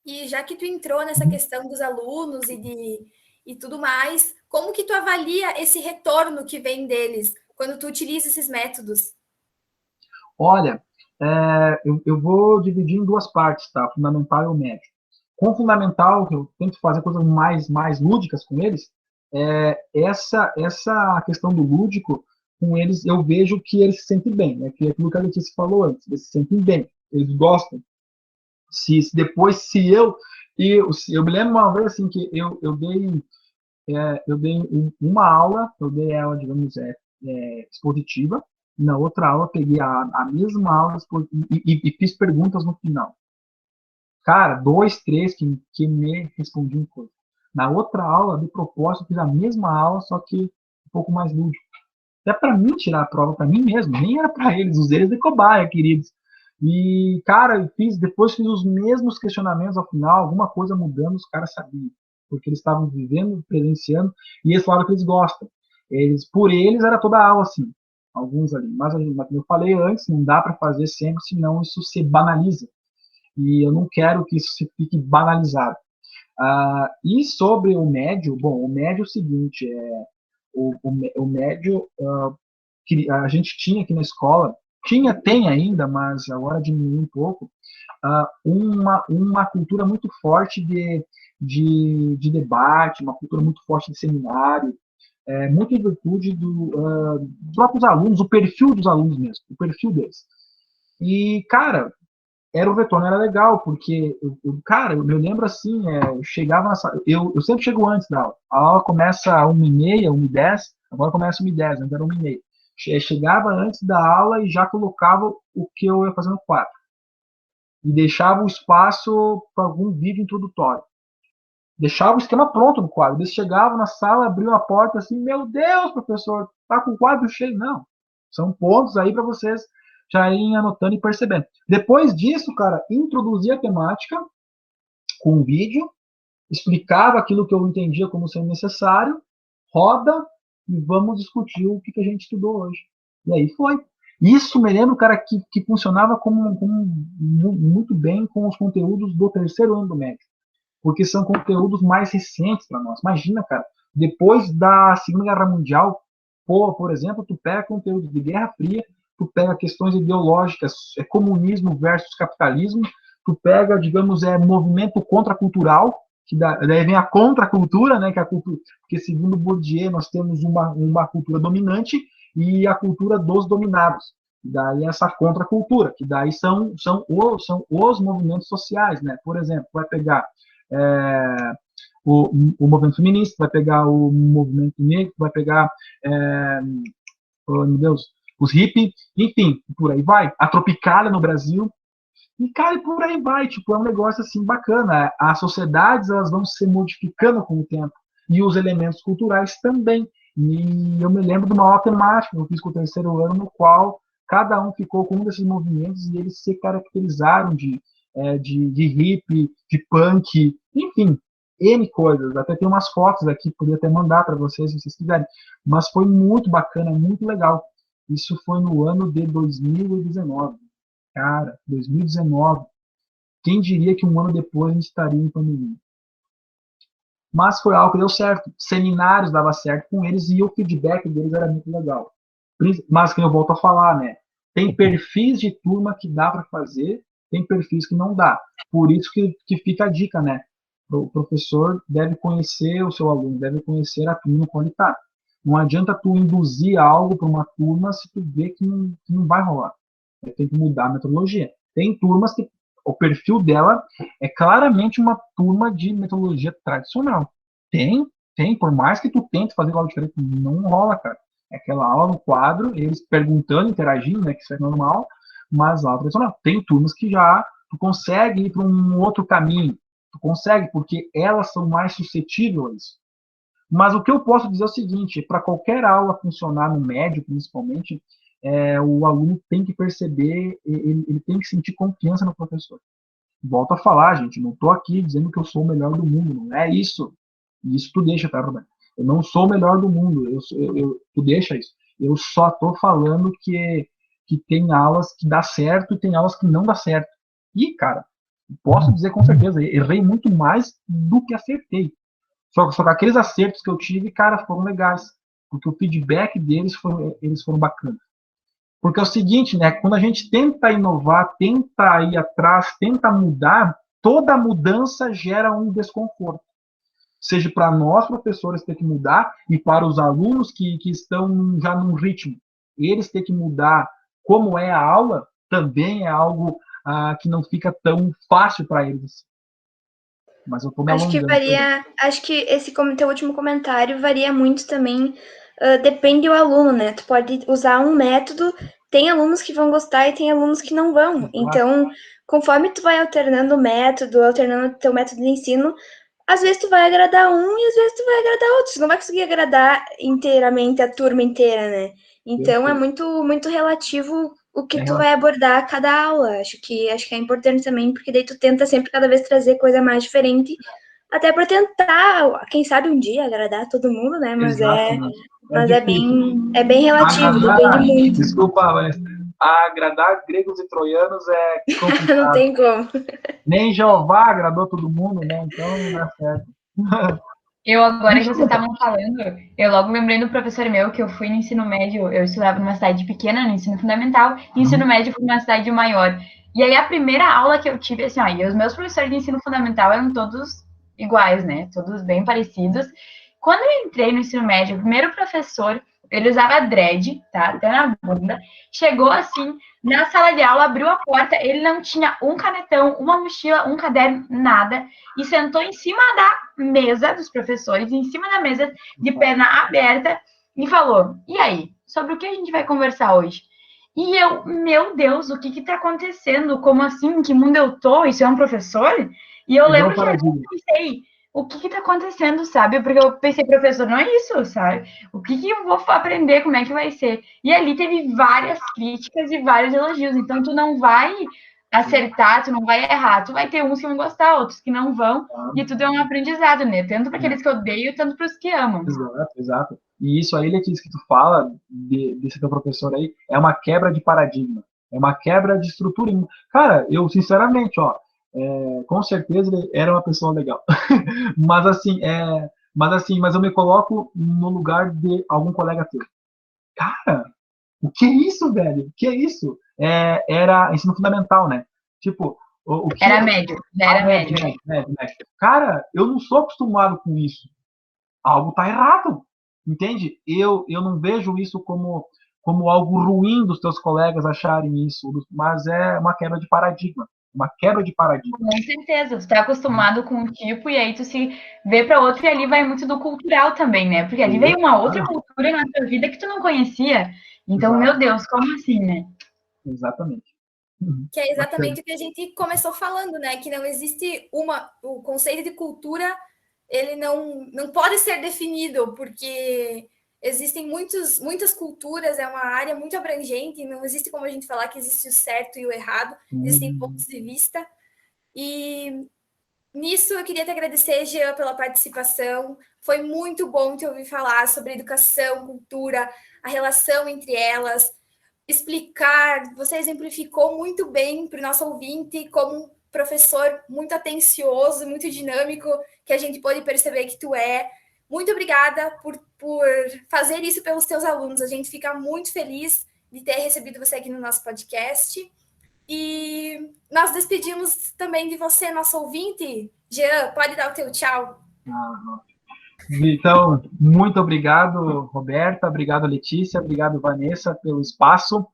E já que tu entrou nessa questão dos alunos e tudo mais, como que tu avalia esse retorno que vem deles quando tu utiliza esses métodos? Olha, eu vou dividir em duas partes, tá? O fundamental e o médio. Com o fundamental, eu tento fazer coisas mais lúdicas com eles. Essa questão do lúdico, com eles, eu vejo que eles se sentem bem, né? Que é aquilo que a Letícia falou antes, eles se sentem bem, eles gostam. Se depois, se eu... eu me lembro uma vez assim, que eu dei uma aula, eu dei ela, digamos, expositiva, e na outra aula eu peguei a mesma aula e fiz perguntas no final. Cara, dois, três que me respondiam coisa. Na outra aula, de propósito, eu fiz a mesma aula, só que um pouco mais lúdico. Até para mim tirar a prova, para mim mesmo, nem era para eles, os eles de cobaia, queridos. E, cara, depois fiz os mesmos questionamentos ao final, alguma coisa mudando, os caras sabiam, porque eles estavam vivendo, presenciando, e eles falaram que eles gostam. Por eles era toda a aula assim, alguns ali. Mas, como eu falei antes, não dá para fazer sempre, senão isso se banaliza. E eu não quero que isso fique banalizado. E sobre o médio, bom, o médio é o seguinte, o médio que a gente tinha aqui na escola, tem ainda, mas agora diminuiu um pouco, uma cultura muito forte de debate, uma cultura muito forte de seminário, muito em virtude dos próprios alunos, o perfil dos alunos mesmo, o perfil deles. E, cara, o retorno era legal, porque, cara, eu lembro assim, eu chegava na sala, eu sempre chego antes da aula. A aula começa às 1h30, 1h10, agora começa às 1h10, antes era 1h30. Chegava antes da aula e já colocava o que eu ia fazer no quadro. E deixava o espaço para algum vídeo introdutório. Deixava o esquema pronto no quadro. Eles chegavam na sala, abriam a porta assim, meu Deus, professor, tá com o quadro cheio? Não. São pontos aí para vocês já irem anotando e percebendo. Depois disso, cara, introduzia a temática com um vídeo, explicava aquilo que eu entendia como sendo necessário, roda e vamos discutir o que a gente estudou hoje. E aí foi. Isso me lembro, cara, que funcionava como muito bem com os conteúdos do terceiro ano do médio, porque são conteúdos mais recentes para nós. Imagina, cara, depois da Segunda Guerra Mundial, por exemplo, tu pega conteúdos de Guerra Fria, tu pega questões ideológicas, comunismo versus capitalismo, tu pega, digamos, movimento contracultural, que daí vem a contracultura, né, que a cultura, porque segundo Bourdieu nós temos uma cultura dominante e a cultura dos dominados. Daí essa contracultura, que daí são os movimentos sociais, né? Por exemplo, vai pegar o movimento feminista, vai pegar o movimento negro, vai pegar oh, meu Deus, os hippies, enfim, por aí vai. A Tropicália no Brasil, e, cara, e por aí vai, tipo, é um negócio, assim, bacana. As sociedades, elas vão se modificando com o tempo, e os elementos culturais também. E eu me lembro de uma aula temática que eu fiz com o terceiro ano, no qual cada um ficou com um desses movimentos e eles se caracterizaram de hippie, de punk, enfim, N coisas. Até tem umas fotos aqui, poderia até mandar para vocês, se vocês quiserem. Mas foi muito bacana, muito legal. Isso foi no ano de 2019. Cara, 2019. Quem diria que um ano depois a gente estaria em pandemia? Mas foi algo que deu certo. Seminários dava certo com eles e o feedback deles era muito legal. Mas que eu volto a falar, né? Tem perfis de turma que dá para fazer, tem perfis que não dá. Por isso que fica a dica, né? O professor deve conhecer o seu aluno, deve conhecer a turma quando ele está. Não adianta tu induzir algo para uma turma se tu vê que não vai rolar. Tem que mudar a metodologia. Tem turmas que o perfil dela é claramente uma turma de metodologia tradicional. Tem, por mais que tu tente fazer algo diferente, não rola, cara. É aquela aula no quadro, eles perguntando, interagindo, né, que isso é normal, mas aula tradicional. Tem turmas que já tu consegue ir para um outro caminho. Tu consegue, porque elas são mais suscetíveis a isso. Mas o que eu posso dizer é o seguinte, para qualquer aula funcionar no médio, principalmente, o aluno tem que perceber, ele tem que sentir confiança no professor. Volto a falar, gente, não estou aqui dizendo que eu sou o melhor do mundo, não é isso. Isso tu deixa, tá, Roberto? Eu não sou o melhor do mundo, tu deixa isso. Eu só estou falando que tem aulas que dá certo e tem aulas que não dá certo. E, cara, posso dizer com certeza, errei muito mais do que acertei. Só que aqueles acertos que eu tive, cara, foram legais. Porque o feedback deles eles foram bacanas. Porque é o seguinte, né? Quando a gente tenta inovar, tenta ir atrás, tenta mudar, toda mudança gera um desconforto. Seja para nós, professores, ter que mudar, e para os alunos que estão já num ritmo. Eles ter que mudar como é a aula, também é algo que não fica tão fácil para eles. Mas eu estou me alongando. Acho que esse teu último comentário varia muito também, depende do aluno, né? Tu pode usar um método, tem alunos que vão gostar e tem alunos que não vão. Então, conforme tu vai alternando o método, alternando o teu método de ensino, às vezes tu vai agradar um e às vezes tu vai agradar outro. Tu não vai conseguir agradar inteiramente a turma inteira, né? Então, é muito, muito relativo o que tu vai abordar a cada aula. Acho que é importante também, porque daí tu tenta sempre cada vez trazer coisa mais diferente, até para tentar, quem sabe um dia agradar todo mundo, né? Mas é bem relativo, depende muito. Desculpa, mas agradar gregos e troianos é complicado. Não tem como. Nem Jeová agradou todo mundo, né? Então não dá certo. Eu, agora que vocês estavam falando, eu logo lembrei do professor meu, que eu fui no ensino médio, eu estudava numa cidade pequena, no ensino fundamental, e ensino médio fui numa cidade maior. E aí a primeira aula que eu tive, assim, ó, e os meus professores de ensino fundamental eram todos iguais, né? Todos bem parecidos. Quando eu entrei no ensino médio, o primeiro professor, ele usava dread, tá? Até na bunda. Chegou assim, na sala de aula, abriu a porta, ele não tinha um canetão, uma mochila, um caderno, nada, e sentou em cima da mesa dos professores, em cima da mesa, de perna aberta, e falou: e aí, sobre o que a gente vai conversar hoje? E eu, meu Deus, o que tá acontecendo? Como assim? Em que mundo eu tô? Isso é um professor? E eu lembro que eu pensei, o que tá acontecendo, sabe? Porque eu pensei, professor, não é isso, sabe? O que eu vou aprender? Como é que vai ser? E ali teve várias críticas e vários elogios. Então, tu não vai acertar, tu não vai errar. Tu vai ter uns que vão gostar, outros que não vão. E tudo é um aprendizado, né? Tanto para aqueles que odeiam, tanto para os que amam. Exato. E isso aí, Letícia, que tu fala desse teu professor aí, é uma quebra de paradigma. É uma quebra de estrutura. Cara, eu, sinceramente, ó, com certeza ele era uma pessoa legal. mas eu me coloco no lugar de algum colega teu. Cara, o que é isso, velho? O que é isso? Era ensino fundamental, né? Tipo, o que era médio, era médio. Cara, eu não sou acostumado com isso. Algo tá errado, entende? Eu não vejo isso como algo ruim dos teus colegas acharem isso, mas é uma quebra de paradigma. Uma quebra de paradigma. Com certeza, tu tá acostumado com um tipo e aí tu se vê para outro, e ali vai muito do cultural também, né? Porque ali veio uma outra cultura na tua vida que tu não conhecia. Então, meu Deus, como assim, né? Exatamente. Que é exatamente o que a gente começou falando, né? Que não existe o conceito de cultura, ele não pode ser definido, porque existem muitas culturas, é uma área muito abrangente, não existe como a gente falar que existe o certo e o errado, existem pontos de vista. E nisso eu queria te agradecer, Jean, pela participação. Foi muito bom te ouvir falar sobre educação, cultura, a relação entre elas, explicar. Você exemplificou muito bem para o nosso ouvinte como um professor muito atencioso, muito dinâmico, que a gente pode perceber que tu é. Muito obrigada por fazer isso pelos teus alunos. A gente fica muito feliz de ter recebido você aqui no nosso podcast. E nós despedimos também de você, nosso ouvinte. Jean, pode dar o teu tchau. Então, muito obrigado, Roberta, obrigado, Letícia, obrigado, Vanessa, pelo espaço.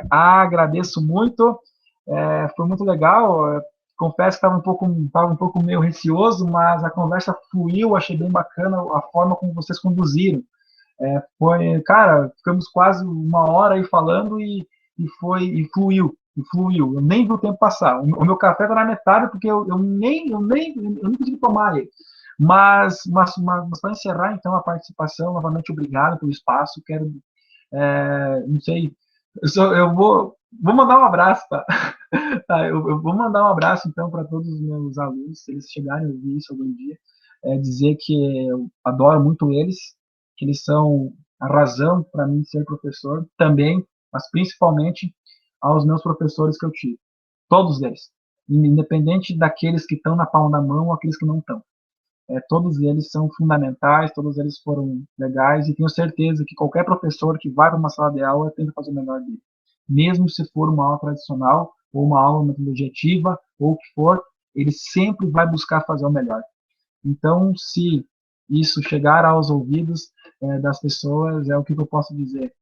Agradeço muito, foi muito legal. Confesso que estava um pouco meio receoso, mas a conversa fluiu, achei bem bacana a forma como vocês conduziram. Cara, ficamos quase uma hora aí falando e fluiu. Eu nem vi o tempo passar. O meu café está na metade porque eu nem consegui tomar ele. Mas para encerrar, então, a participação, novamente, obrigado pelo espaço. Quero, não sei, eu vou mandar um abraço, tá? Eu vou mandar um abraço, então, para todos os meus alunos, se eles chegarem a ouvir isso algum dia, dizer que eu adoro muito eles, que eles são a razão para mim ser professor também, mas principalmente aos meus professores que eu tive. Todos eles, independente daqueles que estão na palma da mão ou aqueles que não estão. Todos eles são fundamentais, todos eles foram legais, e tenho certeza que qualquer professor que vai para uma sala de aula tenta fazer o melhor dele. Mesmo se for uma aula tradicional, ou uma aula metodologia ativa, ou o que for, ele sempre vai buscar fazer o melhor. Então, se isso chegar aos ouvidos das pessoas, o que eu posso dizer?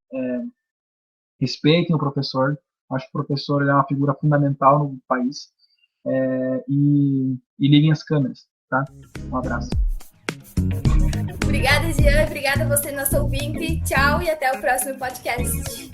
Respeitem o professor. Acho que o professor é uma figura fundamental no país. E liguem as câmeras, tá? Um abraço. Obrigada, Jean. Obrigada a você, nosso ouvinte. Tchau e até o próximo podcast.